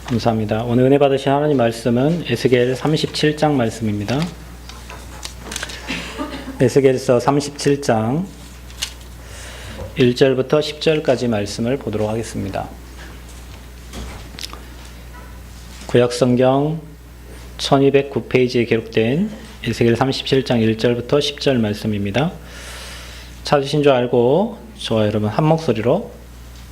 감사합니다. 오늘 은혜 받으신 하나님 말씀은 에스겔 37장 말씀입니다. 에스겔서 37장 1절부터 10절까지 말씀을 보도록 하겠습니다. 구약성경 1209페이지에 기록된 에스겔 37장 1절부터 10절 말씀입니다. 찾으신 줄 알고 저와 여러분 한 목소리로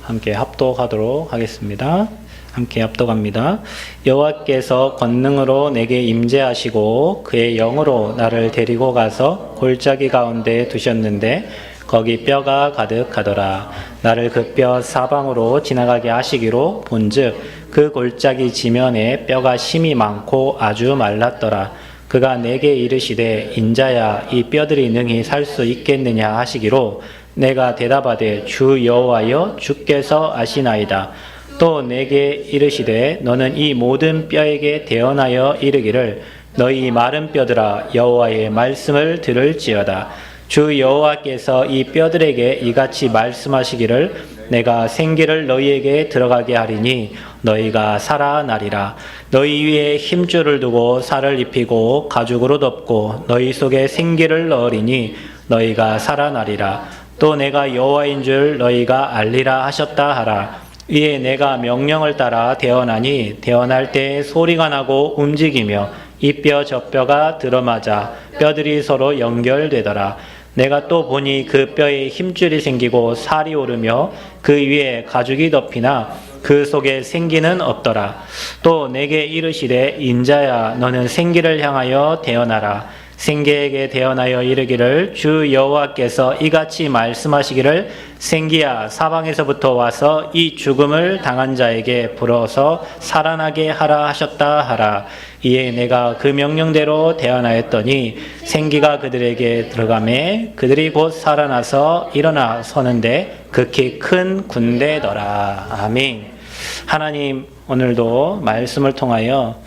함께 합독하도록 하겠습니다. 함께 합독합니다. 여호와께서 권능으로 내게 임재하시고 그의 영으로 나를 데리고 가서 골짜기 가운데 두셨는데 거기 뼈가 가득하더라. 나를 그 뼈 사방으로 지나가게 하시기로 본즉 그 골짜기 지면에 뼈가 심이 많고 아주 말랐더라. 그가 내게 이르시되 인자야 이 뼈들이 능히 살 수 있겠느냐 하시기로 내가 대답하되 주 여호와여 주께서 아시나이다. 또 내게 이르시되 너는 이 모든 뼈에게 대언하여 이르기를 너희 마른 뼈들아 여호와의 말씀을 들을지어다. 주 여호와께서 이 뼈들에게 이같이 말씀하시기를 내가 생기를 너희에게 들어가게 하리니 너희가 살아나리라. 너희 위에 힘줄을 두고 살을 입히고 가죽으로 덮고 너희 속에 생기를 넣으리니 너희가 살아나리라. 또 내가 여호와인 줄 너희가 알리라 하셨다 하라. 이에 내가 명령을 따라 대언하니 대언할 때 소리가 나고 움직이며 이 뼈 저 뼈가 들어맞아 뼈들이 서로 연결되더라. 내가 또 보니 그 뼈에 힘줄이 생기고 살이 오르며 그 위에 가죽이 덮이나 그 속에 생기는 없더라. 또 내게 이르시되 인자야 너는 생기를 향하여 대언하라. 생기에게 대언하여 이르기를 주 여호와께서 이같이 말씀하시기를 생기야 사방에서부터 와서 이 죽음을 당한 자에게 불어서 살아나게 하라 하셨다 하라. 이에 내가 그 명령대로 대언하였더니 생기가 그들에게 들어가매 그들이 곧 살아나서 일어나 서는데 극히 큰 군대더라. 아멘. 하나님 오늘도 말씀을 통하여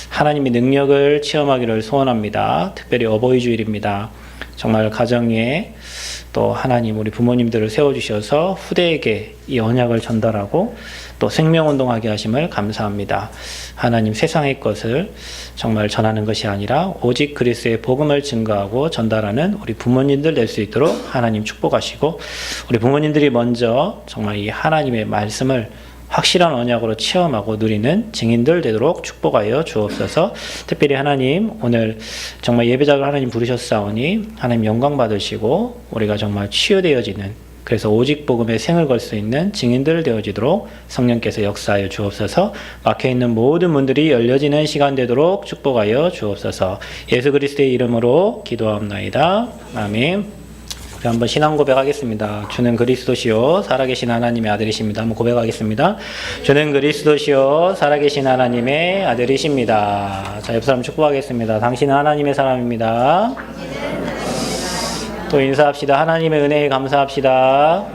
하나님의 능력을 체험하기를 소원합니다. 특별히 어버이 주일입니다. 정말 가정에 또 하나님 우리 부모님들을 세워주셔서 후대에게 이 언약을 전달하고 또 생명운동하게 하심을 감사합니다. 하나님 세상의 것을 정말 전하는 것이 아니라 오직 그리스도의 복음을 증거하고 전달하는 우리 부모님들 될 수 있도록 하나님 축복하시고 우리 부모님들이 먼저 정말 이 하나님의 말씀을 확실한 언약으로 체험하고 누리는 증인들 되도록 축복하여 주옵소서. 특별히 하나님 오늘 정말 예배자를 하나님 부르셨사오니 하나님 영광 받으시고 우리가 정말 치유되어지는 그래서 오직 복음에 생을 걸 수 있는 증인들 되어지도록 성령께서 역사하여 주옵소서. 막혀있는 모든 문들이 열려지는 시간 되도록 축복하여 주옵소서. 예수 그리스도의 이름으로 기도하옵나이다. 아멘. 우리 한번 신앙 고백하겠습니다. 주는 그리스도시요 살아계신 하나님의 아들이십니다. 한번 고백하겠습니다. 주는 그리스도시요 살아계신 하나님의 아들이십니다. 자, 옆 사람 축복하겠습니다. 당신은 하나님의 사람입니다. 또 인사합시다. 하나님의 은혜에 감사합시다.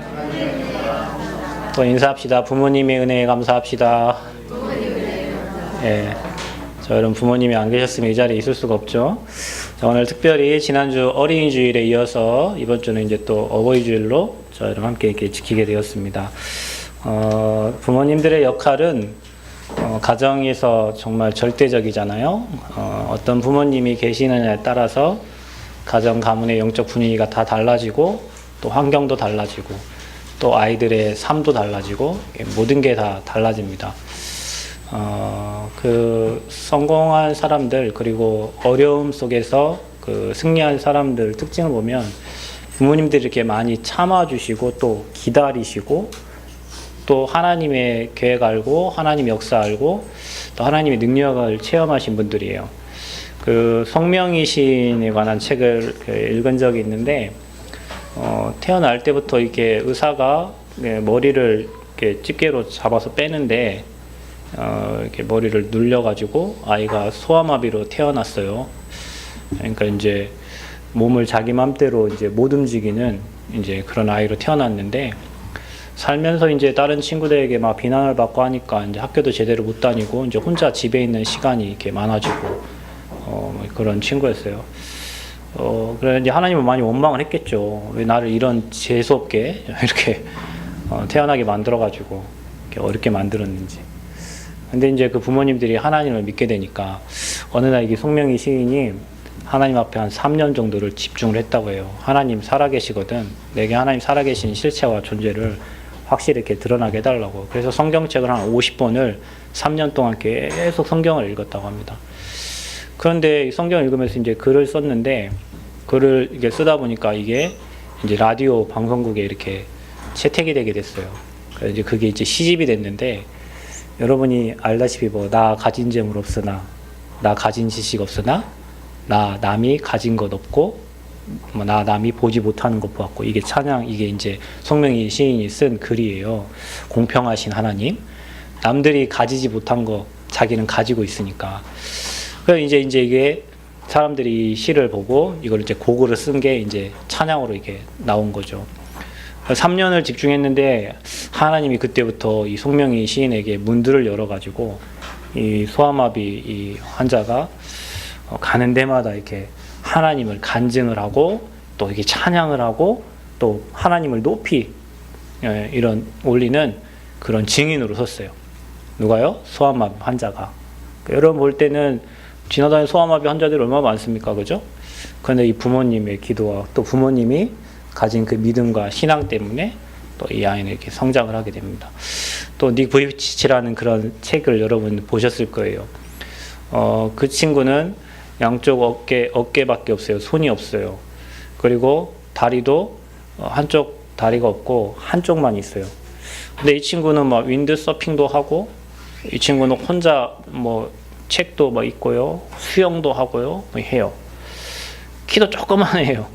또 인사합시다. 부모님의 은혜에 감사합시다. 예. 저 여러분 부모님이 안 계셨으면 이 자리에 있을 수가 없죠. 자, 오늘 특별히 지난주 어린이 주일에 이어서 이번 주는 이제 또 어버이 주일로 저 여러분 함께 이렇게 지키게 되었습니다. 부모님들의 역할은 가정에서 정말 절대적이잖아요. 어떤 부모님이 계시느냐에 따라서 가정 가문의 영적 분위기가 다 달라지고 또 환경도 달라지고 또 아이들의 삶도 달라지고 모든 게 다 달라집니다. 그 성공한 사람들 그리고 어려움 속에서 그 승리한 사람들 특징을 보면 부모님들이 이렇게 많이 참아주시고 또 기다리시고 또 하나님의 계획 알고 하나님 역사 알고 또 하나님의 능력을 체험하신 분들이에요. 그 성명이신에 관한 책을 읽은 적이 있는데 태어날 때부터 이렇게 의사가 머리를 이렇게 집게로 잡아서 빼는데 이렇게 머리를 눌려가지고 아이가 소아마비로 태어났어요. 그러니까 이제 몸을 자기 맘대로 이제 못 움직이는 이제 그런 아이로 태어났는데 살면서 이제 다른 친구들에게 막 비난을 받고 하니까 이제 학교도 제대로 못 다니고 이제 혼자 집에 있는 시간이 이렇게 많아지고 그런 친구였어요. 그래 이제 하나님은 많이 원망을 했겠죠. 왜 나를 이런 재수 없게 이렇게 태어나게 만들어가지고 이렇게 어렵게 만들었는지. 근데 이제 그 부모님들이 하나님을 믿게 되니까 어느 날 이게 송명희 시인이 하나님 앞에 한 3년 정도를 집중을 했다고 해요. 하나님 살아계시거든. 내게 하나님 살아계신 실체와 존재를 확실히 이렇게 드러나게 해달라고. 그래서 성경책을 한 50번을 3년 동안 계속 성경을 읽었다고 합니다. 그런데 이 성경을 읽으면서 이제 글을 썼는데, 글을 이게 쓰다 보니까 이게 이제 라디오 방송국에 이렇게 채택이 되게 됐어요. 그래서 이제 그게 이제 시집이 됐는데, 여러분이 알다시피 뭐, 나 가진 재물 없으나, 나 가진 지식 없으나, 나 남이 가진 것 없고, 뭐 나 남이 보지 못하는 것 보았고, 이게 찬양, 이게 이제 송명희 시인이 쓴 글이에요. 공평하신 하나님, 남들이 가지지 못한 거 자기는 가지고 있으니까. 그래서 이제 이게 사람들이 이 시를 보고 이걸 이제 곡으로 쓴 게 이제 찬양으로 이게 나온 거죠. 3년을 집중했는데 하나님이 그때부터 이 송명희 시인에게 문들을 열어가지고 이 소아마비 이 환자가 가는 데마다 이렇게 하나님을 간증을 하고 또 이렇게 찬양을 하고 또 하나님을 높이 이런 올리는 그런 증인으로 섰어요. 누가요? 소아마비 환자가. 여러분 볼 때는 지나다니는 소아마비 환자들이 얼마나 많습니까? 그죠? 그런데 이 부모님의 기도와 또 부모님이 가진 그 믿음과 신앙 때문에 또 이 아이는 이렇게 성장을 하게 됩니다. 또 닉 부이치치라는 그런 책을 여러분 보셨을 거예요. 그 친구는 양쪽 어깨밖에 없어요. 손이 없어요. 그리고 다리도 한쪽 다리가 없고 한쪽만 있어요. 근데 이 친구는 막 윈드 서핑도 하고, 이 친구는 혼자 뭐 책도 뭐 읽고요, 수영도 하고요, 뭐 해요. 키도 조그만해요.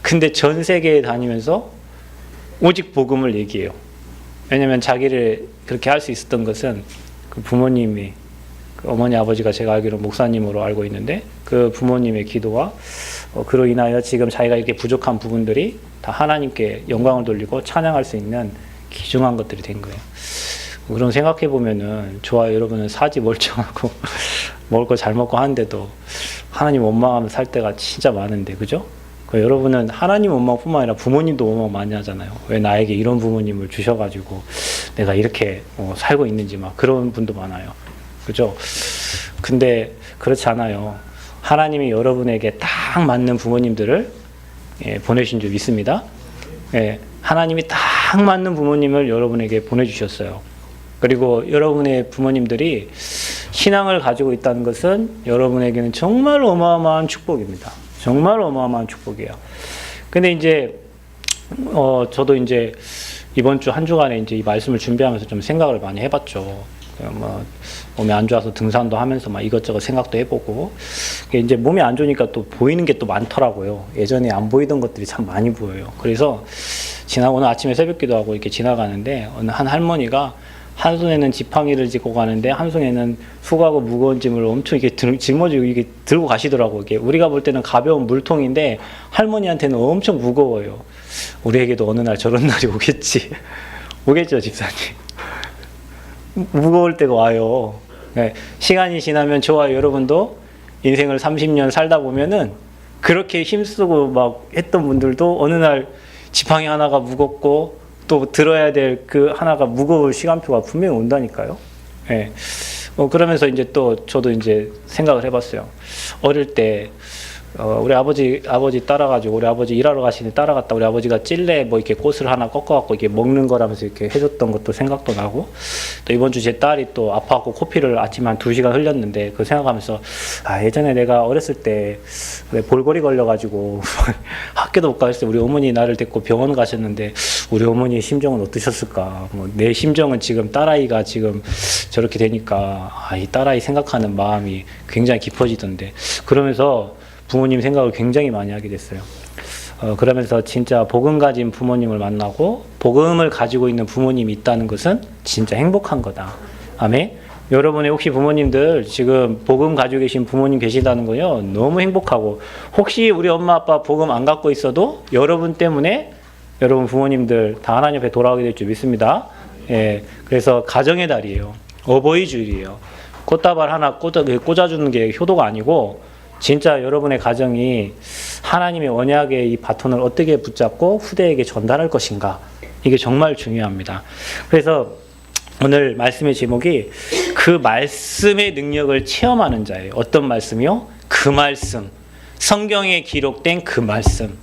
근데 전 세계에 다니면서 오직 복음을 얘기해요. 왜냐면 자기를 그렇게 할 수 있었던 것은 그 부모님이, 그 어머니 아버지가 제가 알기로 목사님으로 알고 있는데 그 부모님의 기도와 그로 인하여 지금 자기가 이렇게 부족한 부분들이 다 하나님께 영광을 돌리고 찬양할 수 있는 귀중한 것들이 된 거예요. 그런 생각해 보면은 저와 여러분은 사지 멀쩡하고 먹을 거 잘 먹고 하는데도 하나님 원망하면 살 때가 진짜 많은데, 그죠? 여러분은 하나님 원망뿐만 아니라 부모님도 원망 많이 하잖아요. 왜 나에게 이런 부모님을 주셔가지고 내가 이렇게 살고 있는지 막 그런 분도 많아요. 그죠? 근데 그렇지 않아요. 하나님이 여러분에게 딱 맞는 부모님들을 보내신 줄 믿습니다. 하나님이 딱 맞는 부모님을 여러분에게 보내주셨어요. 그리고 여러분의 부모님들이 신앙을 가지고 있다는 것은 여러분에게는 정말 어마어마한 축복입니다. 정말 어마어마한 축복이에요. 근데 이제 저도 이제 이번 주 한 주간에 이제 이 말씀을 준비하면서 좀 생각을 많이 해봤죠. 뭐 몸이 안 좋아서 등산도 하면서 막 이것저것 생각도 해보고, 이제 몸이 안 좋으니까 또 보이는 게 또 많더라고요. 예전에 안 보이던 것들이 참 많이 보여요. 그래서 오늘 아침에 새벽기도 하고 이렇게 지나가는데 어느 한 할머니가 한 손에는 지팡이를 짚고 가는데 한 손에는 수고하고 무거운 짐을 엄청 이렇게 짊어지고 이게 들고 가시더라고요. 이게 우리가 볼 때는 가벼운 물통인데 할머니한테는 엄청 무거워요. 우리에게도 어느 날 저런 날이 오겠지. 오겠죠, 집사님. 무거울 때가 와요. 시간이 지나면 저와 여러분도 인생을 30년 살다 보면은 그렇게 힘쓰고 막 했던 분들도 어느 날 지팡이 하나가 무겁고 또 들어야 될 그 하나가 무거울 시간표가 분명히 온다니까요. 그러면서 이제 또 저도 이제 생각을 해봤어요. 어릴 때 우리 아버지 따라가지고 우리 아버지 일하러 가시는데 따라갔다 우리 아버지가 찔레 뭐 이렇게 꽃을 하나 꺾어갖고 이렇게 먹는 거라면서 이렇게 해줬던 것도 생각도 나고, 또 이번 주 제 딸이 또 아파갖고 코피를 아침에 한 2시간 흘렸는데 그거 생각하면서 예전에 내가 어렸을 때 볼거리 걸려가지고 학교도 못 가서 우리 어머니 나를 데리고 병원 가셨는데 우리 어머니의 심정은 어떠셨을까? 뭐 내 심정은 지금 딸아이가 지금 저렇게 되니까 이 딸아이 생각하는 마음이 굉장히 깊어지던데, 그러면서 부모님 생각을 굉장히 많이 하게 됐어요. 그러면서 진짜 복음 가진 부모님을 만나고 복음을 가지고 있는 부모님이 있다는 것은 진짜 행복한 거다. 아멘. 여러분의 혹시 부모님들 지금 복음 가지고 계신 부모님 계시다는 거요, 너무 행복하고, 혹시 우리 엄마 아빠 복음 안 갖고 있어도 여러분 때문에 여러분 부모님들 다 하나님 앞에 돌아오게 될 줄 믿습니다. 그래서 가정의 달이에요. 어버이 주일이에요. 꽃다발 하나 꽂아주는 게 효도가 아니고 진짜 여러분의 가정이 하나님의 언약의 이 바톤을 어떻게 붙잡고 후대에게 전달할 것인가, 이게 정말 중요합니다. 그래서 오늘 말씀의 제목이 그 말씀의 능력을 체험하는 자예요. 어떤 말씀이요? 그 말씀. 성경에 기록된 그 말씀.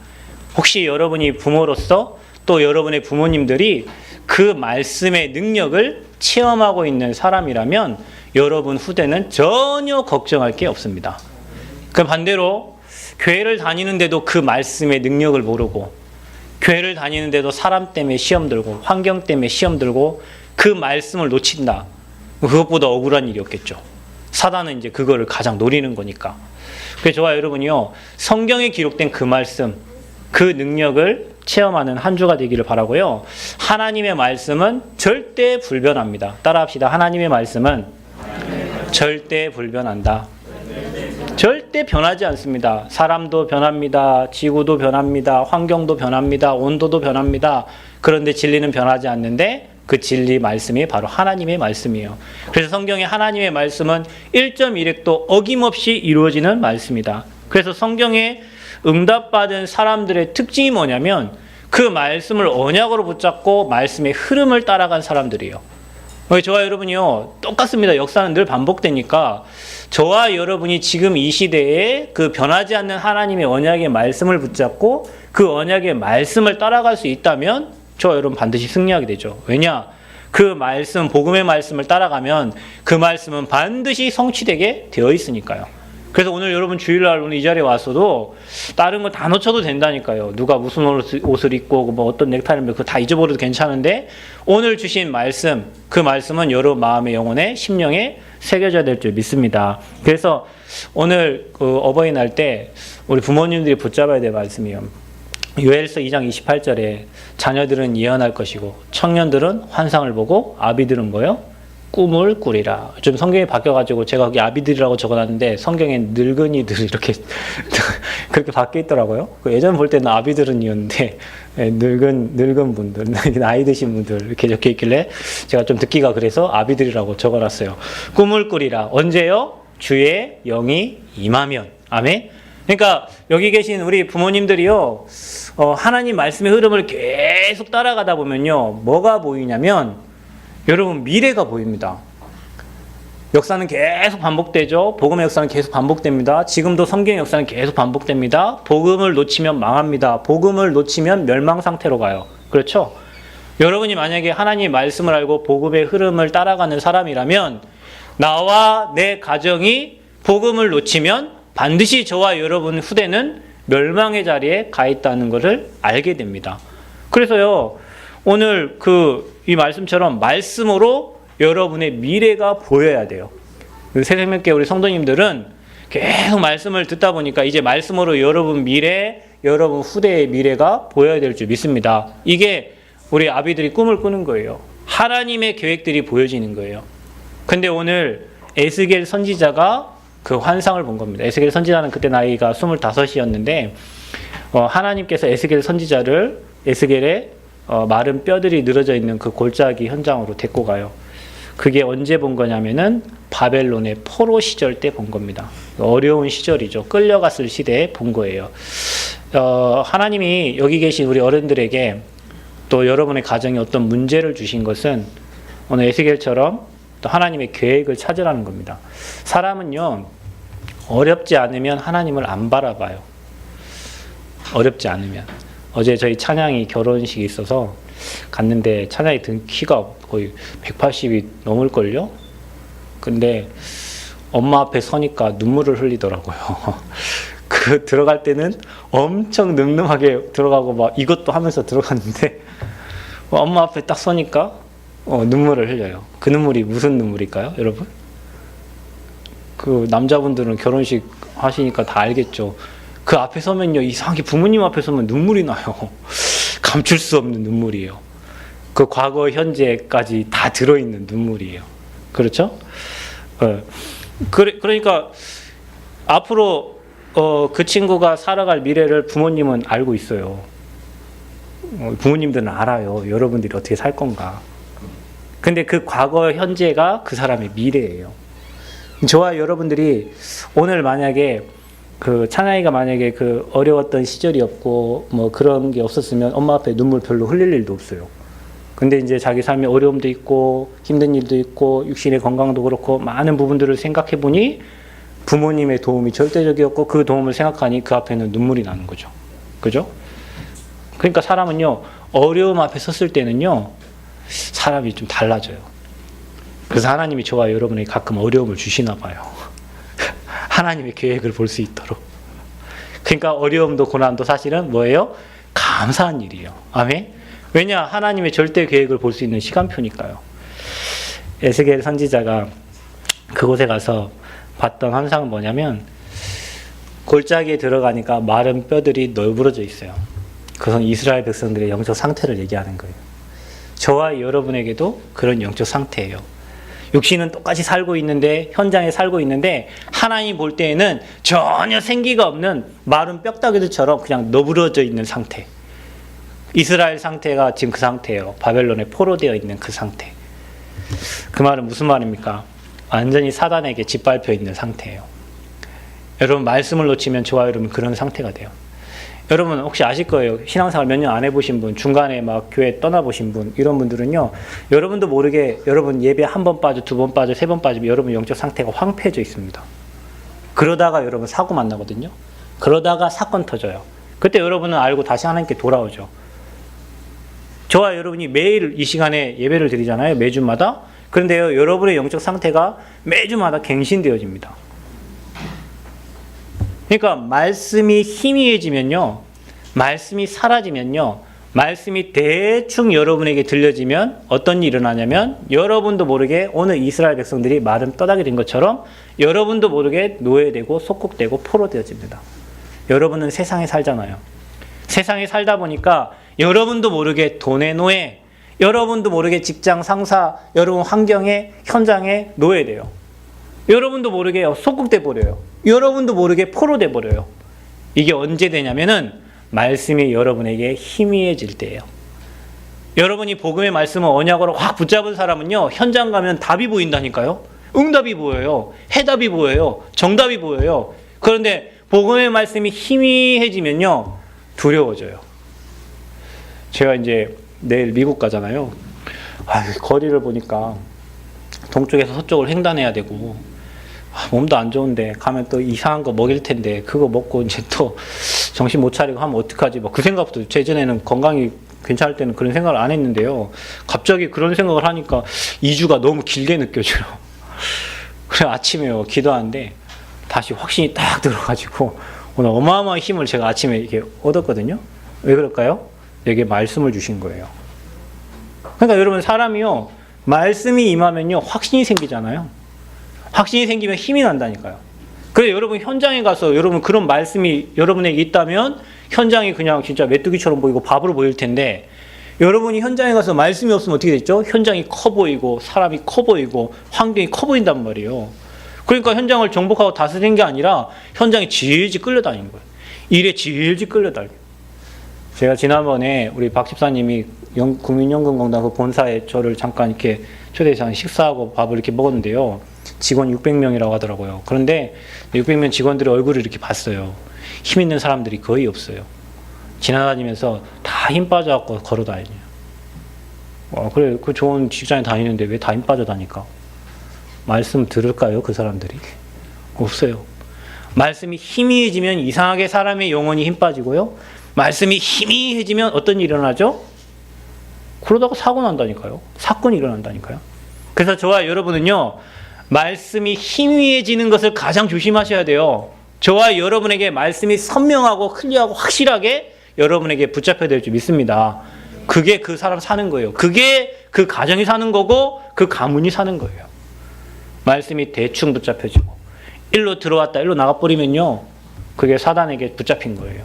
혹시 여러분이 부모로서 또 여러분의 부모님들이 그 말씀의 능력을 체험하고 있는 사람이라면 여러분 후대는 전혀 걱정할 게 없습니다. 그 반대로 교회를 다니는데도 그 말씀의 능력을 모르고 교회를 다니는데도 사람 때문에 시험 들고 환경 때문에 시험 들고 그 말씀을 놓친다. 그것보다 억울한 일이 없겠죠. 사단은 이제 그거를 가장 노리는 거니까. 그래서 저와 여러분이요, 성경에 기록된 그 말씀, 그 능력을 체험하는 한 주가 되기를 바라고요. 하나님의 말씀은 절대 불변합니다. 따라합시다. 하나님의 말씀은 절대 불변한다. 절대 변하지 않습니다. 사람도 변합니다. 지구도 변합니다. 환경도 변합니다. 온도도 변합니다. 그런데 진리는 변하지 않는데 그 진리 말씀이 바로 하나님의 말씀이에요. 그래서 성경의 하나님의 말씀은 1.1획도 어김없이 이루어지는 말씀이다. 그래서 성경에 응답받은 사람들의 특징이 뭐냐면 그 말씀을 언약으로 붙잡고 말씀의 흐름을 따라간 사람들이에요. 저와 여러분이요, 똑같습니다. 역사는 늘 반복되니까 저와 여러분이 지금 이 시대에 그 변하지 않는 하나님의 언약의 말씀을 붙잡고 그 언약의 말씀을 따라갈 수 있다면 저와 여러분 반드시 승리하게 되죠. 왜냐? 그 말씀, 복음의 말씀을 따라가면 그 말씀은 반드시 성취되게 되어 있으니까요. 그래서 오늘 여러분 주일날 오늘 이 자리에 왔어도 다른 거 다 놓쳐도 된다니까요. 누가 무슨 옷을 입고 뭐 어떤 넥타이를 메고 그거 다 잊어버려도 괜찮은데 오늘 주신 말씀, 그 말씀은 여러분 마음의 영혼에 심령에 새겨져야 될 줄 믿습니다. 그래서 오늘 그 어버이날 때 우리 부모님들이 붙잡아야 될 말씀이요. 요엘서 2장 28절에 자녀들은 예언할 것이고 청년들은 환상을 보고 아비들은 뭐요? 꿈을 꾸리라. 좀 성경이 바뀌어가지고 제가 거기 아비들이라고 적어놨는데 성경에 늙은이들 이렇게 그렇게 바뀌어 있더라고요. 예전 볼 때는 아비들은이었는데 늙은 분들, 나이 드신 분들 이렇게 적혀 있길래 제가 좀 듣기가 그래서 아비들이라고 적어놨어요. 꿈을 꾸리라. 언제요? 주의 영이 임하면. 아멘. 그러니까 여기 계신 우리 부모님들이요, 하나님 말씀의 흐름을 계속 따라가다 보면요, 뭐가 보이냐면 여러분 미래가 보입니다. 역사는 계속 반복되죠. 복음의 역사는 계속 반복됩니다. 지금도 성경의 역사는 계속 반복됩니다. 복음을 놓치면 망합니다. 복음을 놓치면 멸망 상태로 가요. 그렇죠? 여러분이 만약에 하나님의 말씀을 알고 복음의 흐름을 따라가는 사람이라면 나와 내 가정이 복음을 놓치면 반드시 저와 여러분 후대는 멸망의 자리에 가 있다는 것을 알게 됩니다. 그래서요, 오늘 이 말씀처럼 말씀으로 여러분의 미래가 보여야 돼요. 새생명교회 우리 성도님들은 계속 말씀을 듣다 보니까 이제 말씀으로 여러분 미래, 여러분 후대의 미래가 보여야 될 줄 믿습니다. 이게 우리 아비들이 꿈을 꾸는 거예요. 하나님의 계획들이 보여지는 거예요. 근데 오늘 에스겔 선지자가 그 환상을 본 겁니다. 에스겔 선지자는 그때 나이가 25이었는데 하나님께서 에스겔 선지자를 에스겔의 마른 뼈들이 늘어져 있는 그 골짜기 현장으로 데리고 가요. 그게 언제 본 거냐면은 바벨론의 포로 시절 때 본 겁니다. 어려운 시절이죠. 끌려갔을 시대에 본 거예요. 하나님이 여기 계신 우리 어른들에게 또 여러분의 가정에 어떤 문제를 주신 것은 오늘 에스겔처럼 또 하나님의 계획을 찾으라는 겁니다. 사람은요, 어렵지 않으면 하나님을 안 바라봐요. 어렵지 않으면. 어제 저희 찬양이 결혼식이 있어서 갔는데 찬양이 든 키가 거의 180이 넘을걸요? 근데 엄마 앞에 서니까 눈물을 흘리더라고요. 들어갈 때는 엄청 늠름하게 들어가고 막 이것도 하면서 들어갔는데 엄마 앞에 딱 서니까 눈물을 흘려요. 그 눈물이 무슨 눈물일까요, 여러분? 그 남자분들은 결혼식 하시니까 다 알겠죠. 그 앞에 서면요, 이상하게 부모님 앞에 서면 눈물이 나요. 감출 수 없는 눈물이에요. 그 과거, 현재까지 다 들어있는 눈물이에요. 그렇죠? 그러니까 앞으로 그 친구가 살아갈 미래를 부모님은 알고 있어요. 부모님들은 알아요. 여러분들이 어떻게 살 건가. 근데 그 과거, 현재가 그 사람의 미래예요. 저와 여러분들이 오늘 만약에 찬아이가 만약에 어려웠던 시절이었고 뭐 그런 게 없었으면 엄마 앞에 눈물 별로 흘릴 일도 없어요. 근데 이제 자기 삶에 어려움도 있고 힘든 일도 있고 육신의 건강도 그렇고 많은 부분들을 생각해 보니 부모님의 도움이 절대적이었고 그 도움을 생각하니 그 앞에는 눈물이 나는 거죠. 그죠? 그러니까 사람은요, 어려움 앞에 섰을 때는요, 사람이 좀 달라져요. 그래서 하나님이 저와 여러분에게 가끔 어려움을 주시나 봐요. 하나님의 계획을 볼 수 있도록. 그러니까 어려움도 고난도 사실은 뭐예요? 감사한 일이에요. 아멘? 왜냐? 하나님의 절대 계획을 볼 수 있는 시간표니까요. 에스겔 선지자가 그곳에 가서 봤던 환상은 뭐냐면 골짜기에 들어가니까 마른 뼈들이 널브러져 있어요. 그것은 이스라엘 백성들의 영적 상태를 얘기하는 거예요. 저와 여러분에게도 그런 영적 상태예요. 육신은 똑같이 살고 있는데, 현장에 살고 있는데 하나님 볼 때에는 전혀 생기가 없는 마른 뼈다귀들처럼 그냥 너부러져 있는 상태. 이스라엘 상태가 지금 그 상태예요. 바벨론에 포로되어 있는 그 상태. 그 말은 무슨 말입니까? 완전히 사단에게 짓밟혀 있는 상태예요. 여러분, 말씀을 놓치면 저와 여러분 그런 상태가 돼요. 여러분 혹시 아실 거예요. 신앙생활 몇 년 안 해보신 분, 중간에 막 교회 떠나보신 분, 이런 분들은요, 여러분도 모르게 여러분 예배 한 번 빠져, 두 번 빠져, 세 번 빠지면 여러분 영적 상태가 황폐해져 있습니다. 그러다가 여러분 사고 만나거든요. 그러다가 사건 터져요. 그때 여러분은 알고 다시 하나님께 돌아오죠. 저와 여러분이 매일 이 시간에 예배를 드리잖아요. 매주마다. 그런데요, 여러분의 영적 상태가 매주마다 갱신되어집니다. 그러니까 말씀이 희미해지면요, 말씀이 사라지면요, 말씀이 대충 여러분에게 들려지면 어떤 일이 일어나냐면 여러분도 모르게 오늘 이스라엘 백성들이 마른 뼈다귀 된 것처럼 여러분도 모르게 노예되고 속국되고 포로되어집니다. 여러분은 세상에 살잖아요. 세상에 살다 보니까 여러분도 모르게 돈의 노예, 여러분도 모르게 직장 상사, 여러분 환경에, 현장에 노예돼요. 여러분도 모르게 속국돼 버려요. 여러분도 모르게 포로돼 버려요. 이게 언제 되냐면은 말씀이 여러분에게 희미해질 때예요. 여러분이 복음의 말씀을 언약으로 확 붙잡은 사람은요, 현장 가면 답이 보인다니까요. 응답이 보여요. 해답이 보여요. 정답이 보여요. 그런데 복음의 말씀이 희미해지면요, 두려워져요. 제가 이제 내일 미국 가잖아요. 거리를 보니까 동쪽에서 서쪽을 횡단해야 되고, 몸도 안 좋은데 가면 또 이상한 거 먹일 텐데 그거 먹고 이제 또 정신 못 차리고 하면 어떡하지? 뭐 그 생각부터, 예전에는 건강이 괜찮을 때는 그런 생각을 안 했는데요. 갑자기 그런 생각을 하니까 2주가 너무 길게 느껴져요. 그래 아침에 기도하는데 다시 확신이 딱 들어가지고 오늘 어마어마한 힘을 제가 아침에 이렇게 얻었거든요. 왜 그럴까요? 여기에 말씀을 주신 거예요. 그러니까 여러분, 사람이요, 말씀이 임하면요 확신이 생기잖아요. 확신이 생기면 힘이 난다니까요. 그래서 여러분 현장에 가서 여러분 그런 말씀이 여러분에게 있다면 현장이 그냥 진짜 메뚜기처럼 보이고 밥으로 보일 텐데, 여러분이 현장에 가서 말씀이 없으면 어떻게 됐죠? 현장이 커 보이고 사람이 커 보이고 환경이 커 보인단 말이에요. 그러니까 현장을 정복하고 다스리는 게 아니라 현장에 질질 끌려다니는 거예요. 일에 질질 끌려다니는 거예요. 제가 지난번에 우리 박 집사님이 국민연금공단 그 본사에 저를 잠깐 이렇게 초대해서 식사하고 밥을 이렇게 먹었는데요. 직원 600명이라고 하더라고요. 그런데 600명 직원들의 얼굴을 이렇게 봤어요. 힘 있는 사람들이 거의 없어요. 지나다니면서 다 힘 빠져갖고 걸어 다니요. 그래, 그 좋은 직장에 다니는데 왜 다 힘 빠져 다니까? 말씀 들을까요, 그 사람들이? 없어요. 말씀이 희미해지면 이상하게 사람의 영혼이 힘 빠지고요. 말씀이 희미해지면 어떤 일이 일어나죠? 그러다가 사고 난다니까요. 사건이 일어난다니까요. 그래서 저와 여러분은요, 말씀이 희미해지는 것을 가장 조심하셔야 돼요. 저와 여러분에게 말씀이 선명하고 클리어하고 확실하게 여러분에게 붙잡혀야 될 줄 믿습니다. 그게 그 사람 사는 거예요. 그게 그 가정이 사는 거고 그 가문이 사는 거예요. 말씀이 대충 붙잡혀지고 일로 들어왔다 일로 나가버리면요, 그게 사단에게 붙잡힌 거예요.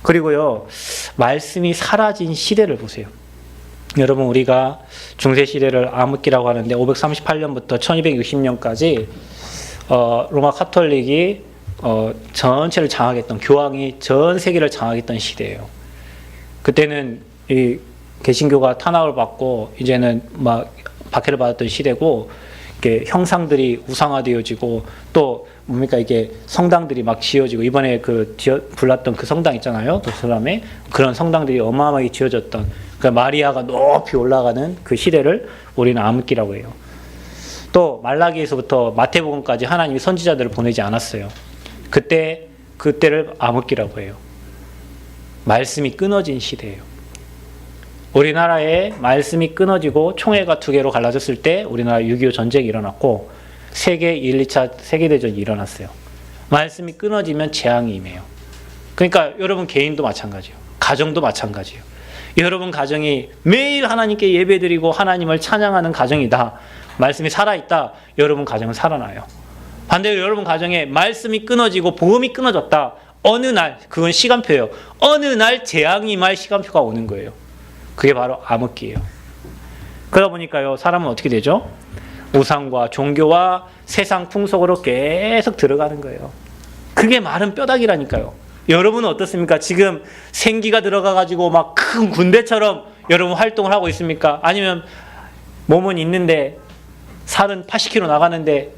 그리고요, 말씀이 사라진 시대를 보세요. 여러분, 우리가 중세시대를 암흑기라고 하는데 538년부터 1260년까지 로마 카톨릭이 전체를 장악했던, 교황이 전 세계를 장악했던 시대예요. 그때는 이 개신교가 탄압을 받고 이제는 막 박해를 받았던 시대고, 이렇게 형상들이 우상화되어지고 또 뭡니까, 이게 성당들이 막 지어지고, 이번에 불났던 그 성당 있잖아요, 도스람에 그런 성당들이 어마어마하게 지어졌던 그러니까 마리아가 높이 올라가는 그 시대를 우리는 암흑기라고 해요. 또 말라기에서부터 마태복음까지 하나님이 선지자들을 보내지 않았어요. 그때를 암흑기라고 해요. 말씀이 끊어진 시대예요. 우리나라에 말씀이 끊어지고 총회가 두 개로 갈라졌을 때 우리나라 6.25 전쟁이 일어났고 세계 1, 2차 세계대전이 일어났어요. 말씀이 끊어지면 재앙이 임해요. 그러니까 여러분 개인도 마찬가지예요. 가정도 마찬가지예요. 여러분 가정이 매일 하나님께 예배드리고 하나님을 찬양하는 가정이다. 말씀이 살아있다. 여러분 가정은 살아나요. 반대로 여러분 가정에 말씀이 끊어지고 복음이 끊어졌다. 어느 날, 그건 시간표예요. 어느 날 재앙이 임할 시간표가 오는 거예요. 그게 바로 암흑기예요. 그러다 보니까요, 사람은 어떻게 되죠? 우상과 종교와 세상 풍속으로 계속 들어가는 거예요. 그게 마른 뼈다귀라니까요. 여러분은 어떻습니까? 지금 생기가 들어가가지고 막 큰 군대처럼 여러분 활동을 하고 있습니까? 아니면 몸은 있는데 살은 80kg 나가는데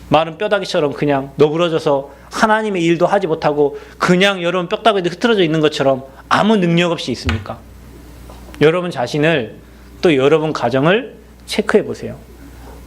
마른 뼈다귀처럼 그냥 너부러져서 하나님의 일도 하지 못하고 그냥 여러분 뼈다귀도 흐트러져 있는 것처럼 아무 능력 없이 있습니까? 여러분 자신을 또 여러분 가정을 체크해 보세요.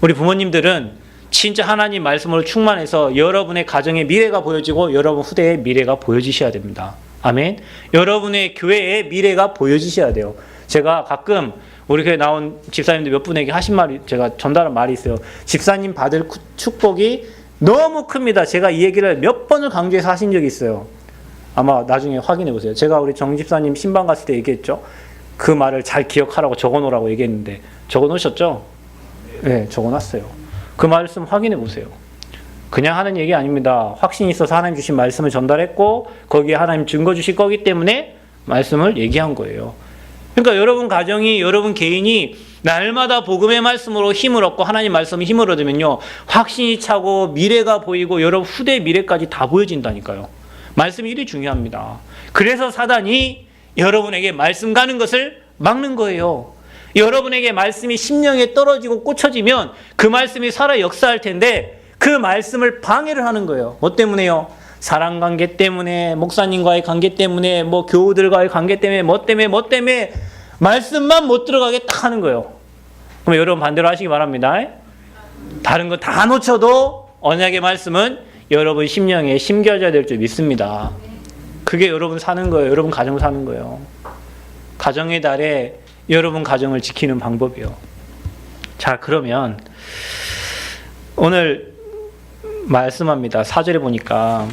우리 부모님들은 진짜 하나님 말씀으로 충만해서 여러분의 가정의 미래가 보여지고 여러분 후대의 미래가 보여지셔야 됩니다. 아멘. 여러분의 교회의 미래가 보여지셔야 돼요. 제가 가끔 우리 교회 나온 집사님들 몇 분에게 하신 말이, 제가 전달한 말이 있어요. 집사님 받을 축복이 너무 큽니다. 제가 이 얘기를 몇 번을 강조해서 하신 적이 있어요. 아마 나중에 확인해 보세요. 제가 우리 정 집사님 신방 갔을 때 얘기했죠. 그 말을 잘 기억하라고 적어놓으라고 얘기했는데 적어놓으셨죠? 네, 적어놨어요. 그 말씀 확인해 보세요. 그냥 하는 얘기 아닙니다. 확신이 있어서 하나님 주신 말씀을 전달했고 거기에 하나님 증거 주실 거기 때문에 말씀을 얘기한 거예요. 그러니까 여러분 가정이, 여러분 개인이 날마다 복음의 말씀으로 힘을 얻고 하나님 말씀에 힘을 얻으면요, 확신이 차고 미래가 보이고 여러분 후대의 미래까지 다 보여진다니까요. 말씀이 이리 중요합니다. 그래서 사단이 여러분에게 말씀 가는 것을 막는 거예요. 여러분에게 말씀이 심령에 떨어지고 꽂혀지면 그 말씀이 살아 역사할 텐데 그 말씀을 방해를 하는 거예요. 뭐 때문에요? 사랑 관계 때문에, 목사님과의 관계 때문에, 뭐 교우들과의 관계 때문에, 뭐 때문에 말씀만 못 들어가게 딱 하는 거예요. 그럼 여러분 반대로 하시기 바랍니다. 다른 거 다 놓쳐도 언약의 말씀은 여러분 심령에 심겨져야 될 줄 믿습니다. 그게 여러분 사는 거예요. 여러분 가정 사는 거예요. 가정의 달에 여러분 가정을 지키는 방법이요. 자, 그러면 오늘 말씀합니다. 4절에 보니까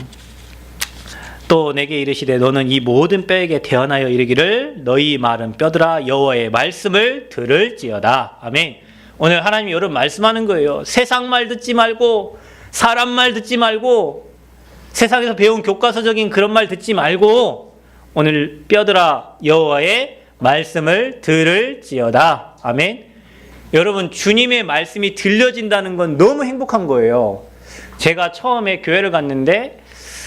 또 내게 이르시되 너는 이 모든 뼈에게 대언하여 이르기를 너희 마른 뼈들아 여호와의 말씀을 들을지어다. 아멘. 오늘 하나님이 여러분 말씀하는 거예요. 세상 말 듣지 말고 사람 말 듣지 말고 세상에서 배운 교과서적인 그런 말 듣지 말고 오늘 뼈들아 여호와의 말씀을 들을지어다. 아멘. 여러분 주님의 말씀이 들려진다는 건 너무 행복한 거예요. 제가 처음에 교회를 갔는데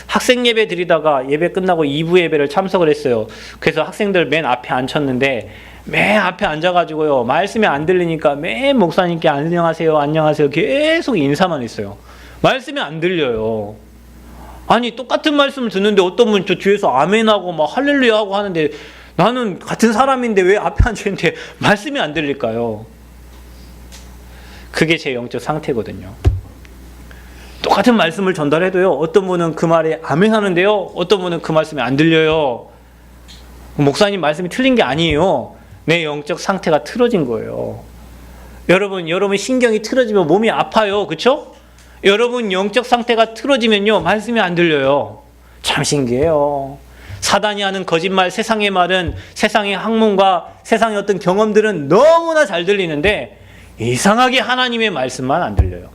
학생 예배 드리다가 예배 끝나고 2부 예배를 참석을 했어요. 그래서 학생들 맨 앞에 앉혔는데 맨 앞에 앉아가지고요, 말씀이 안 들리니까 맨 목사님께 안녕하세요 안녕하세요 계속 인사만 했어요. 말씀이 안 들려요. 아니 똑같은 말씀을 듣는데 어떤 분 저 뒤에서 아멘하고 막 할렐루야 하고 하는데 나는 같은 사람인데 왜 앞에 앉아있는데 말씀이 안 들릴까요? 그게 제 영적 상태거든요. 똑같은 말씀을 전달해도요, 어떤 분은 그 말에 아멘 하는데요, 어떤 분은 그 말씀이 안 들려요. 목사님 말씀이 틀린 게 아니에요. 내 영적 상태가 틀어진 거예요. 여러분 신경이 틀어지면 몸이 아파요. 그렇죠? 여러분 영적 상태가 틀어지면요, 말씀이 안 들려요. 참 신기해요. 사단이 하는 거짓말, 세상의 말은, 세상의 학문과 세상의 어떤 경험들은 너무나 잘 들리는데 이상하게 하나님의 말씀만 안 들려요.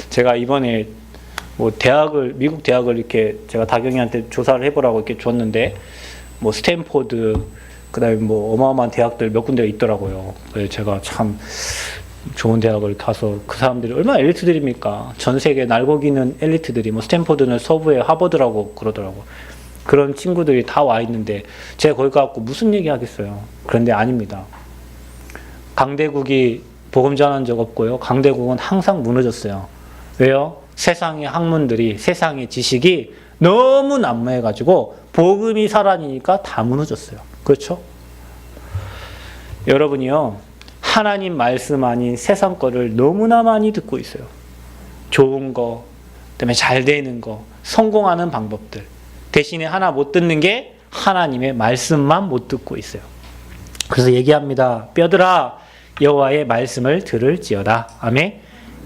제가 이번에 뭐 미국 대학을 이렇게 제가 다경이한테 조사를 해보라고 이렇게 줬는데 뭐 스탠포드, 그다음에 뭐 어마어마한 대학들 몇 군데가 있더라고요. 그래서 제가 참 좋은 대학을 가서 그 사람들이 얼마나 엘리트들입니까? 전 세계 날고기는 엘리트들이, 뭐 스탠포드는 서부의 하버드라고 그러더라고. 그런 친구들이 다 와 있는데 제가 거기 가서 무슨 얘기 하겠어요. 그런데 아닙니다. 강대국이 복음 전한 적 없고요. 강대국은 항상 무너졌어요. 왜요? 세상의 학문들이, 세상의 지식이 너무 난무해가지고 복음이 사라지니까 다 무너졌어요. 그렇죠? 여러분이요, 하나님 말씀 아닌 세상 거를 너무나 많이 듣고 있어요. 좋은 거, 그다음에 잘 되는 거, 성공하는 방법들. 대신에 하나 못 듣는 게 하나님의 말씀만 못 듣고 있어요. 그래서 얘기합니다. 뼈들아, 여호와의 말씀을 들을지어다. 아멘.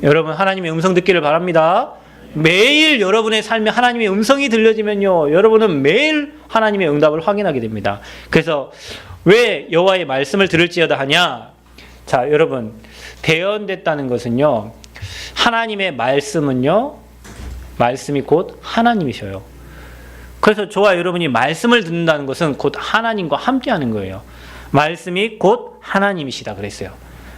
여러분, 하나님의 음성 듣기를 바랍니다. 매일 여러분의 삶에 하나님의 음성이 들려지면요, 여러분은 매일 하나님의 응답을 확인하게 됩니다. 그래서 왜 여호와의 말씀을 들을지어다 하냐? 자, 여러분, 대언됐다는 것은요, 하나님의 말씀은요, 말씀이 곧 하나님이셔요. 그래서 저와 여러분이 말씀을 듣는다는 것은 곧 하나님과 함께하는 거예요. 말씀이 곧 하나님이시다 그랬어요.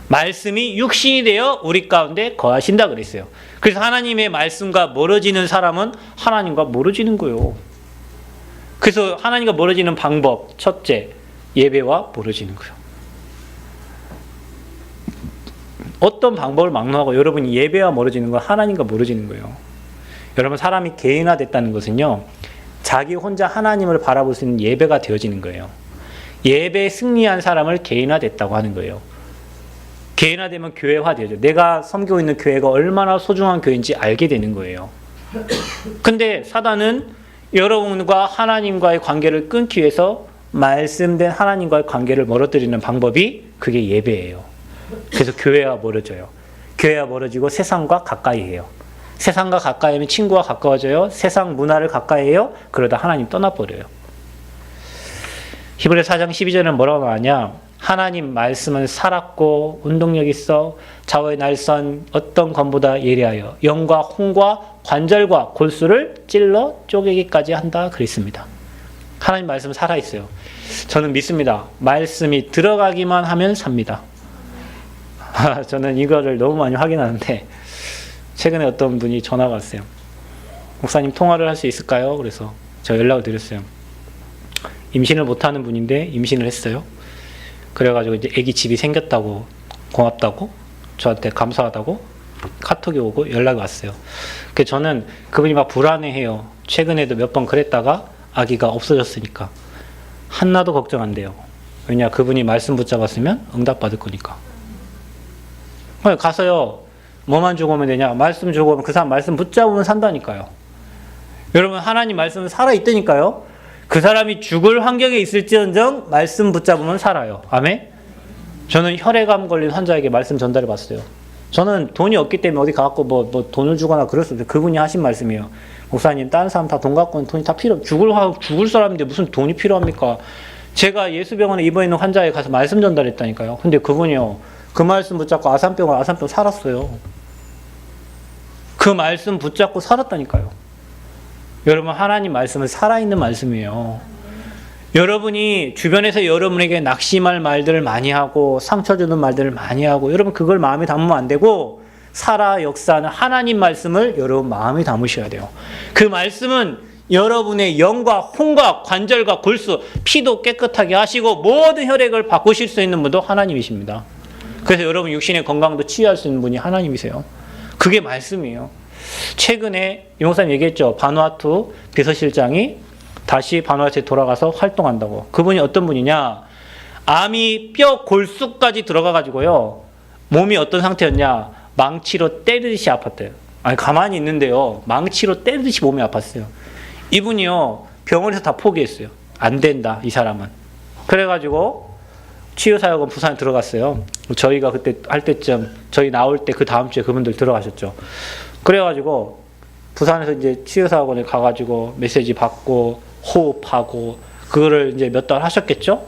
말씀이 육신이 되어 우리 가운데 거하신다 그랬어요. 그래서 하나님의 말씀과 멀어지는 사람은 하나님과 멀어지는 거예요. 그래서 하나님과 멀어지는 방법, 첫째, 예배와 멀어지는 거예요. 어떤 방법을 막론하고 여러분이 예배와 멀어지는 건 하나님과 멀어지는 거예요. 여러분, 사람이 개인화됐다는 것은요, 자기 혼자 하나님을 바라볼 수 있는 예배가 되어지는 거예요. 예배에 승리한 사람을 개인화됐다고 하는 거예요. 개인화되면 교회화되죠. 내가 섬기고 있는 교회가 얼마나 소중한 교회인지 알게 되는 거예요. 근데 사단은 여러분과 하나님과의 관계를 끊기 위해서 말씀된 하나님과의 관계를 멀어뜨리는 방법이 그게 예배예요. 그래서 교회와 멀어져요. 교회와 멀어지고 세상과 가까이 해요. 세상과 가까이 하면 친구와 가까워져요. 세상 문화를 가까이 해요. 그러다 하나님 떠나버려요. 히브리서 4장 12절은 뭐라고 말하냐? 하나님 말씀은 살았고 운동력 있어 좌우의 날선 어떤 검보다 예리하여 영과 홍과 관절과 골수를 찔러 쪼개기까지 한다 그랬습니다. 하나님 말씀은 살아있어요. 저는 믿습니다. 말씀이 들어가기만 하면 삽니다. 저는 이거를 너무 많이 확인하는데 최근에 어떤 분이 전화가 왔어요. 목사님, 통화를 할 수 있을까요? 그래서 제가 연락을 드렸어요. 임신을 못하는 분인데 임신을 했어요. 그래가지고 이제 아기 집이 생겼다고, 고맙다고, 저한테 감사하다고 카톡이 오고 연락이 왔어요. 그래서 저는 그분이 막 불안해해요. 최근에도 몇 번 그랬다가 아기가 없어졌으니까 하나도 걱정 안 돼요. 왜냐, 그분이 말씀 붙잡았으면 응답받을 거니까. 가서요, 뭐만 주고 오면 되냐? 말씀 주고 오면 그 사람 말씀 붙잡으면 산다니까요. 여러분, 하나님 말씀은 살아있다니까요. 그 사람이 죽을 환경에 있을지언정 말씀 붙잡으면 살아요. 아멘? 저는 혈액암 걸린 환자에게 말씀 전달해 봤어요. 저는 돈이 없기 때문에 어디 가갖고 뭐 돈을 주거나 그럴 수 없어요. 그분이 하신 말씀이에요. 목사님, 다른 사람 다 돈 갖고는 돈이 다 죽을 사람인데 무슨 돈이 필요합니까? 제가 예수병원에 입원해 있는 환자에 가서 말씀 전달했다니까요. 근데 그분이요, 그 말씀 붙잡고 아산병 살았어요. 그 말씀 붙잡고 살았다니까요. 여러분, 하나님 말씀은 살아있는 말씀이에요. 여러분이 주변에서 여러분에게 낙심할 말들을 많이 하고 상처 주는 말들을 많이 하고, 여러분 그걸 마음에 담으면 안 되고, 살아 역사하는 하나님 말씀을 여러분 마음에 담으셔야 돼요. 그 말씀은 여러분의 영과 홍과 관절과 골수, 피도 깨끗하게 하시고 모든 혈액을 바꾸실 수 있는 분도 하나님이십니다. 그래서 여러분 육신의 건강도 치유할 수 있는 분이 하나님이세요. 그게 말씀이에요. 최근에 용사님 얘기했죠. 바누아투 비서실장이 다시 바누아투에 돌아가서 활동한다고. 그분이 어떤 분이냐? 암이 뼈 골수까지 들어가가지고요, 몸이 어떤 상태였냐? 망치로 때리듯이 아팠대요. 아니, 가만히 있는데요, 망치로 때리듯이 몸이 아팠어요. 이분이요, 병원에서 다 포기했어요. 안 된다, 이 사람은. 그래가지고 치유사역원 부산에 들어갔어요. 저희가 그때 할 때쯤, 저희 나올 때 그 다음 주에 그분들 들어가셨죠. 그래가지고 부산에서 이제 치유사역원에 가가지고 메시지 받고 호흡하고 그거를 이제 몇 달 하셨겠죠?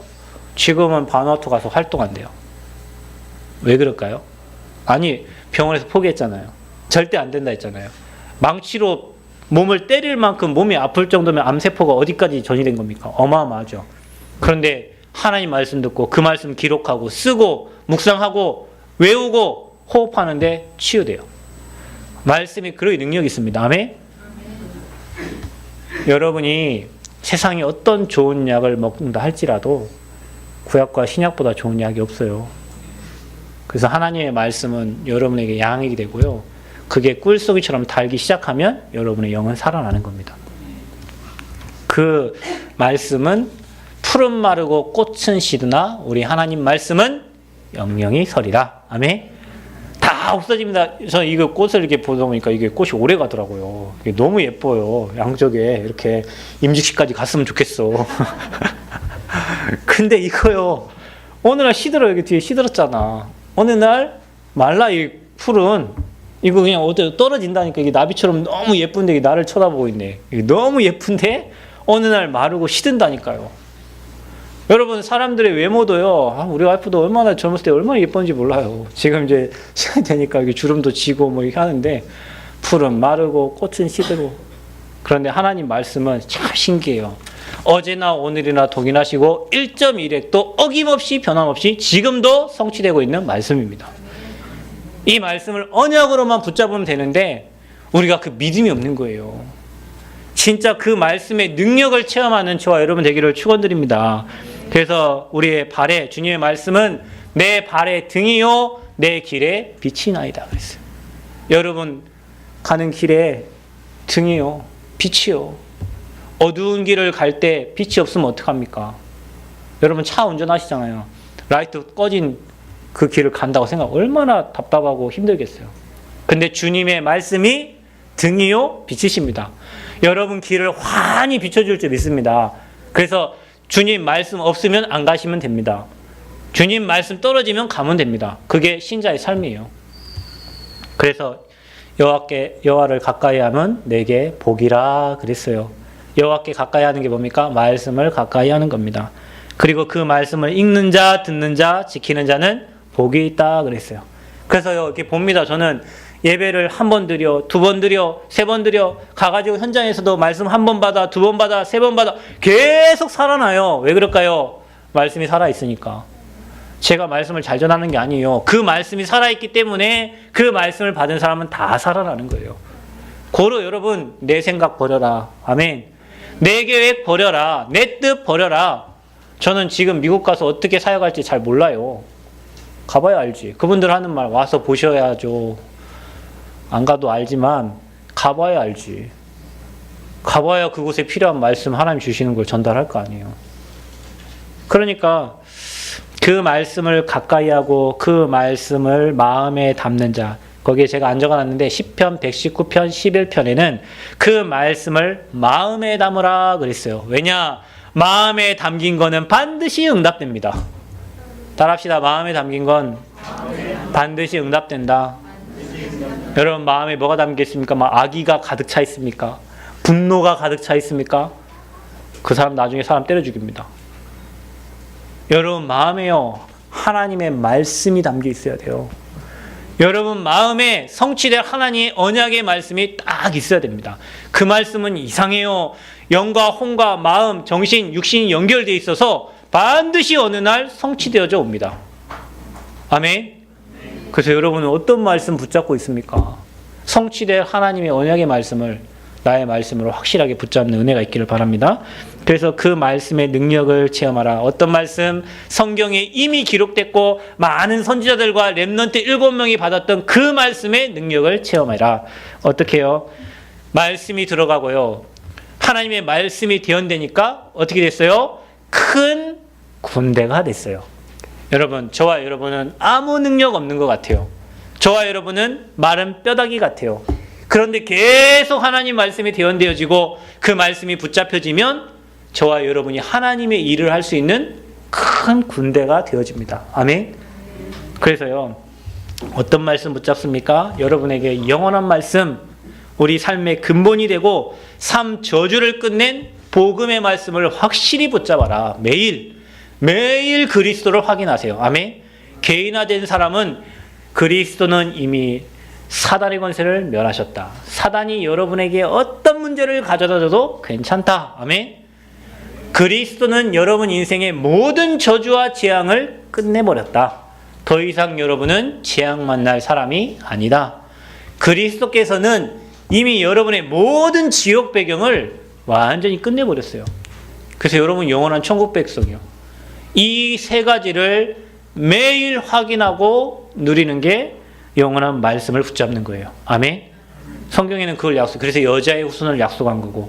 지금은 바누아투 가서 활동한대요. 왜 그럴까요? 아니, 병원에서 포기했잖아요. 절대 안 된다 했잖아요. 망치로 몸을 때릴 만큼 몸이 아플 정도면 암세포가 어디까지 전이된 겁니까? 어마어마하죠. 그런데 하나님 말씀 듣고 그 말씀 기록하고 쓰고 묵상하고 외우고 호흡하는데 치유돼요. 말씀이 그런 능력이 있습니다. 아멘? 여러분이 세상에 어떤 좋은 약을 먹는다 할지라도 구약과 신약보다 좋은 약이 없어요. 그래서 하나님의 말씀은 여러분에게 양액이 되고요, 그게 꿀속이처럼 달기 시작하면 여러분의 영은 살아나는 겁니다. 그 말씀은 풀은 마르고 꽃은 시드나 우리 하나님 말씀은 영영이 서리라. 아멘. 다 없어집니다. 저 이거 꽃을 이렇게 보다 보니까 이게 꽃이 오래 가더라고요. 이게 너무 예뻐요. 양쪽에 이렇게 임직시까지 갔으면 좋겠어. 근데 이거요. 어느 날 시들어, 여기 뒤에 시들었잖아. 어느 날 말라, 이 풀은. 이거 그냥 어디 떨어진다니까. 이게 나비처럼 너무 예쁜데 이게 나를 쳐다보고 있네. 이게 너무 예쁜데 어느 날 마르고 시든다니까요. 여러분, 사람들의 외모도요. 우리 와이프도 얼마나 젊었을 때 얼마나 예뻤는지 몰라요. 지금 이제 시간이 되니까 이게 주름도 지고 뭐 이렇게 하는데 풀은 마르고 꽃은 시들고. 그런데 하나님 말씀은 참 신기해요. 어제나 오늘이나 동일하시고 1.1핵도 어김없이 변함없이 지금도 성취되고 있는 말씀입니다. 이 말씀을 언약으로만 붙잡으면 되는데 우리가 그 믿음이 없는 거예요. 진짜 그 말씀의 능력을 체험하는 저와 여러분 되기를 축원드립니다. 그래서 우리의 발에 주님의 말씀은 내 발의 등이요 내 길에 빛이 나이다 그랬어요. 여러분 가는 길에 등이요 빛이요. 어두운 길을 갈 때 빛이 없으면 어떡합니까? 여러분 차 운전하시잖아요. 라이트 꺼진 그 길을 간다고 생각 얼마나 답답하고 힘들겠어요. 근데 주님의 말씀이 등이요 빛이십니다. 여러분 길을 환히 비춰줄 줄 믿습니다. 그래서 주님 말씀 없으면 안 가시면 됩니다. 주님 말씀 떨어지면 가면 됩니다. 그게 신자의 삶이에요. 그래서 여호와를 가까이 하면 내게 복이라 그랬어요. 여호와께 가까이 하는 게 뭡니까? 말씀을 가까이 하는 겁니다. 그리고 그 말씀을 읽는 자, 듣는 자, 지키는 자는 복이 있다 그랬어요. 그래서 이렇게 봅니다. 저는 예배를 한 번 드려, 두 번 드려, 세 번 드려 가가지고 현장에서도 말씀 한 번 받아, 두 번 받아, 세 번 받아 계속 살아나요. 왜 그럴까요? 말씀이 살아있으니까. 제가 말씀을 잘 전하는 게 아니에요. 그 말씀이 살아있기 때문에 그 말씀을 받은 사람은 다 살아나는 거예요. 고로 여러분 내 생각 버려라. 아멘. 내 계획 버려라. 내 뜻 버려라. 저는 지금 미국 가서 어떻게 사역할지 잘 몰라요. 가봐야 알지. 그분들 하는 말 와서 보셔야죠. 안 가도 알지만 가봐야 알지. 가봐야 그곳에 필요한 말씀 하나님 주시는 걸 전달할 거 아니에요. 그러니까 그 말씀을 가까이 하고 그 말씀을 마음에 담는 자, 거기에 제가 안 적어놨는데 10편, 119편, 11편에는 그 말씀을 마음에 담으라 그랬어요. 왜냐? 마음에 담긴 거는 반드시 응답됩니다. 따라합시다. 마음에 담긴 건 반드시 응답된다. 여러분 마음에 뭐가 담겨 있습니까? 막 악의가 가득 차 있습니까? 분노가 가득 차 있습니까? 그 사람 나중에 사람 때려 죽입니다. 여러분 마음에요 하나님의 말씀이 담겨 있어야 돼요. 여러분 마음에 성취될 하나님의 언약의 말씀이 딱 있어야 됩니다. 그 말씀은 이상해요. 영과 혼과 마음, 정신, 육신이 연결되어 있어서 반드시 어느 날 성취되어져 옵니다. 아멘. 그래서 여러분은 어떤 말씀 붙잡고 있습니까? 성취될 하나님의 언약의 말씀을 나의 말씀으로 확실하게 붙잡는 은혜가 있기를 바랍니다. 그래서 그 말씀의 능력을 체험하라. 어떤 말씀? 성경에 이미 기록됐고 많은 선지자들과 렘넌트 7명이 받았던 그 말씀의 능력을 체험해라. 어떻게 해요? 말씀이 들어가고요. 하나님의 말씀이 대언되니까 어떻게 됐어요? 큰 군대가 됐어요. 여러분, 저와 여러분은 아무 능력 없는 것 같아요. 저와 여러분은 마른 뼈다귀 같아요. 그런데 계속 하나님 말씀이 대언되어지고 그 말씀이 붙잡혀지면 저와 여러분이 하나님의 일을 할 수 있는 큰 군대가 되어집니다. 아멘. 그래서요, 어떤 말씀 붙잡습니까? 여러분에게 영원한 말씀, 우리 삶의 근본이 되고 삶 저주를 끝낸 복음의 말씀을 확실히 붙잡아라. 매일 그리스도를 확인하세요. 아멘. 개인화된 사람은 그리스도는 이미 사단의 권세를 멸하셨다. 사단이 여러분에게 어떤 문제를 가져다 줘도 괜찮다. 아멘. 그리스도는 여러분 인생의 모든 저주와 재앙을 끝내버렸다. 더 이상 여러분은 재앙 만날 사람이 아니다. 그리스도께서는 이미 여러분의 모든 지옥 배경을 완전히 끝내버렸어요. 그래서 여러분 영원한 천국 백성이요. 이 세 가지를 매일 확인하고 누리는 게 영원한 말씀을 붙잡는 거예요. 아멘. 성경에는 그걸 약속. 그래서 여자의 후손을 약속한 거고,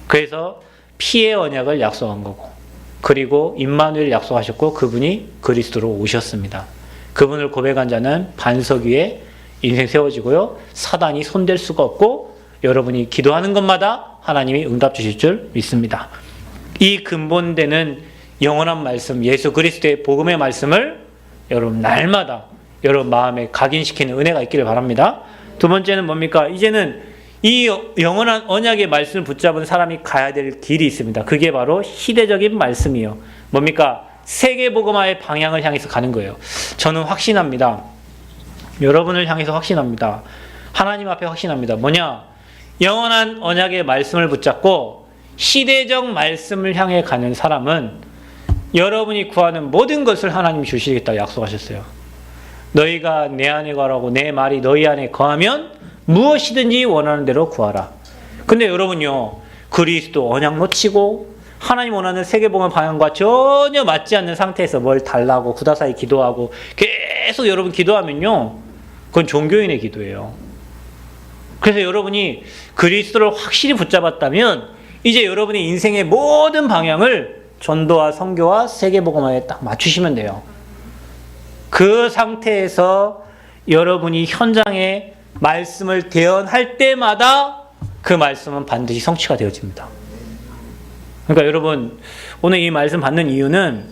그래서 피의 언약을 약속한 거고, 그리고 임마누엘 약속하셨고 그분이 그리스도로 오셨습니다. 그분을 고백한 자는 반석 위에 인생 세워지고요. 사단이 손댈 수가 없고 여러분이 기도하는 것마다 하나님이 응답 주실 줄 믿습니다. 이 근본되는 영원한 말씀, 예수 그리스도의 복음의 말씀을 여러분 날마다 여러분 마음에 각인시키는 은혜가 있기를 바랍니다. 두 번째는 뭡니까? 이제는 이 영원한 언약의 말씀을 붙잡은 사람이 가야 될 길이 있습니다. 그게 바로 시대적인 말씀이요. 뭡니까? 세계복음화의 방향을 향해서 가는 거예요. 저는 확신합니다. 여러분을 향해서 확신합니다. 하나님 앞에 확신합니다. 뭐냐? 영원한 언약의 말씀을 붙잡고 시대적 말씀을 향해 가는 사람은 여러분이 구하는 모든 것을 하나님이 주시겠다고 약속하셨어요. 너희가 내 안에 거하고 내 말이 너희 안에 거하면 무엇이든지 원하는 대로 구하라. 근데 여러분요, 그리스도 언약 놓치고 하나님 원하는 세계복음 방향과 전혀 맞지 않는 상태에서 뭘 달라고 구다사이 기도하고 계속 여러분 기도하면요, 그건 종교인의 기도예요. 그래서 여러분이 그리스도를 확실히 붙잡았다면 이제 여러분의 인생의 모든 방향을 전도와 선교와 세계복음화에 딱 맞추시면 돼요. 그 상태에서 여러분이 현장에 말씀을 대언할 때마다 그 말씀은 반드시 성취가 되어집니다. 그러니까 여러분, 오늘 이 말씀 받는 이유는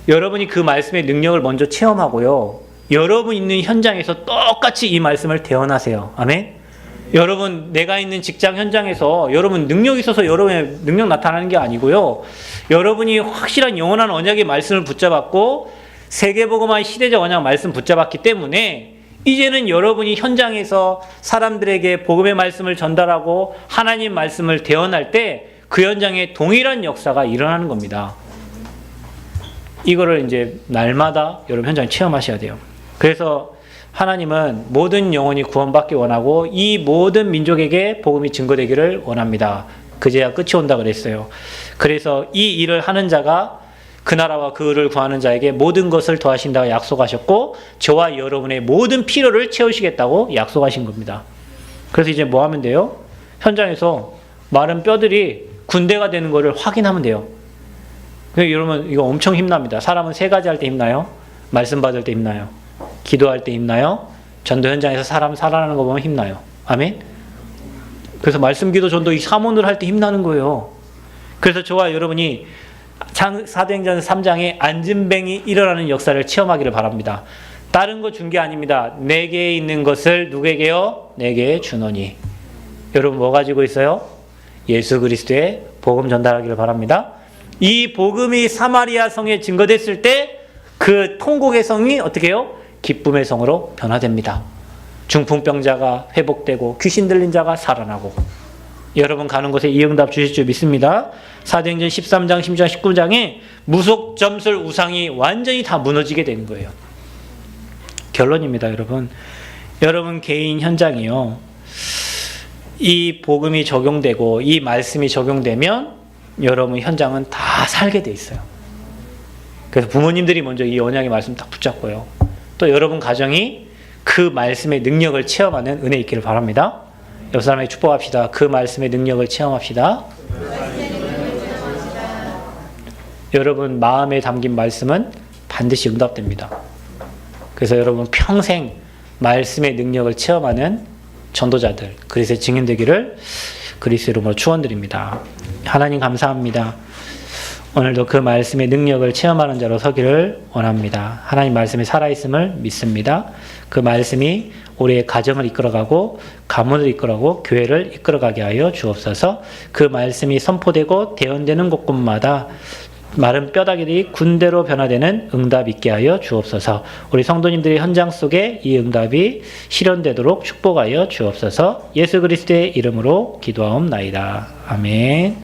여러분이 그 말씀의 능력을 먼저 체험하고요, 여러분 있는 현장에서 똑같이 이 말씀을 대언하세요. 아멘? 여러분, 내가 있는 직장 현장에서 여러분 능력이 있어서 여러분의 능력 나타나는 게 아니고요, 여러분이 확실한 영원한 언약의 말씀을 붙잡았고 세계복음화의 시대적 언약 말씀 붙잡았기 때문에 이제는 여러분이 현장에서 사람들에게 복음의 말씀을 전달하고 하나님 말씀을 대언할 때 그 현장에 동일한 역사가 일어나는 겁니다. 이거를 이제 날마다 여러분 현장에 체험하셔야 돼요. 그래서 하나님은 모든 영혼이 구원받기 원하고 이 모든 민족에게 복음이 증거되기를 원합니다. 그제야 끝이 온다 그랬어요. 그래서 이 일을 하는 자가 그 나라와 그 의를 구하는 자에게 모든 것을 더하신다고 약속하셨고 저와 여러분의 모든 필요를 채우시겠다고 약속하신 겁니다. 그래서 이제 뭐 하면 돼요? 현장에서 마른 뼈들이 군대가 되는 것을 확인하면 돼요. 여러분, 이거 엄청 힘납니다. 사람은 세 가지 할 때 힘나요? 말씀 받을 때 힘나요? 기도할 때 힘나요? 전도 현장에서 사람 살아나는 거 보면 힘나요. 아멘? 그래서 말씀, 기도, 전도 이 사문을 할 때 힘나는 거예요. 그래서 저와 여러분이 사도행전 3장에 안진뱅이 일어나는 역사를 체험하기를 바랍니다. 다른 거 준 게 아닙니다. 내게 있는 것을 누구에게요? 내게 주노니. 여러분 뭐 가지고 있어요? 예수 그리스도의 복음 전달하기를 바랍니다. 이 복음이 사마리아 성에 증거됐을 때 그 통곡의 성이 어떻게 해요? 기쁨의 성으로 변화됩니다. 중풍병자가 회복되고 귀신 들린 자가 살아나고 여러분 가는 곳에 이 응답 주실 줄 믿습니다. 사도행전 13장, 16장, 19장에 무속, 점술, 우상이 완전히 다 무너지게 되는 거예요. 결론입니다, 여러분. 여러분 개인 현장이요, 이 복음이 적용되고 이 말씀이 적용되면 여러분 현장은 다 살게 돼 있어요. 그래서 부모님들이 먼저 이 언약의 말씀 딱 붙잡고요, 또 여러분 가정이 그 말씀의 능력을 체험하는 은혜 있기를 바랍니다. 옆 사람에게 축복합시다. 그 말씀의 능력을 체험합시다. 여러분 마음에 담긴 말씀은 반드시 응답됩니다. 그래서 여러분 평생 말씀의 능력을 체험하는 전도자들, 그리스도의 증인되기를 그리스도 이름으로 축원드립니다. 하나님 감사합니다. 오늘도 그 말씀의 능력을 체험하는 자로 서기를 원합니다. 하나님 말씀이 살아있음을 믿습니다. 그 말씀이 우리의 가정을 이끌어가고 가문을 이끌어가고 교회를 이끌어가게 하여 주옵소서. 그 말씀이 선포되고 대언되는 곳곳마다 마른 뼈다귀들이 군대로 변화되는 응답 있게 하여 주옵소서. 우리 성도님들의 현장 속에 이 응답이 실현되도록 축복하여 주옵소서. 예수 그리스도의 이름으로 기도하옵나이다. 아멘.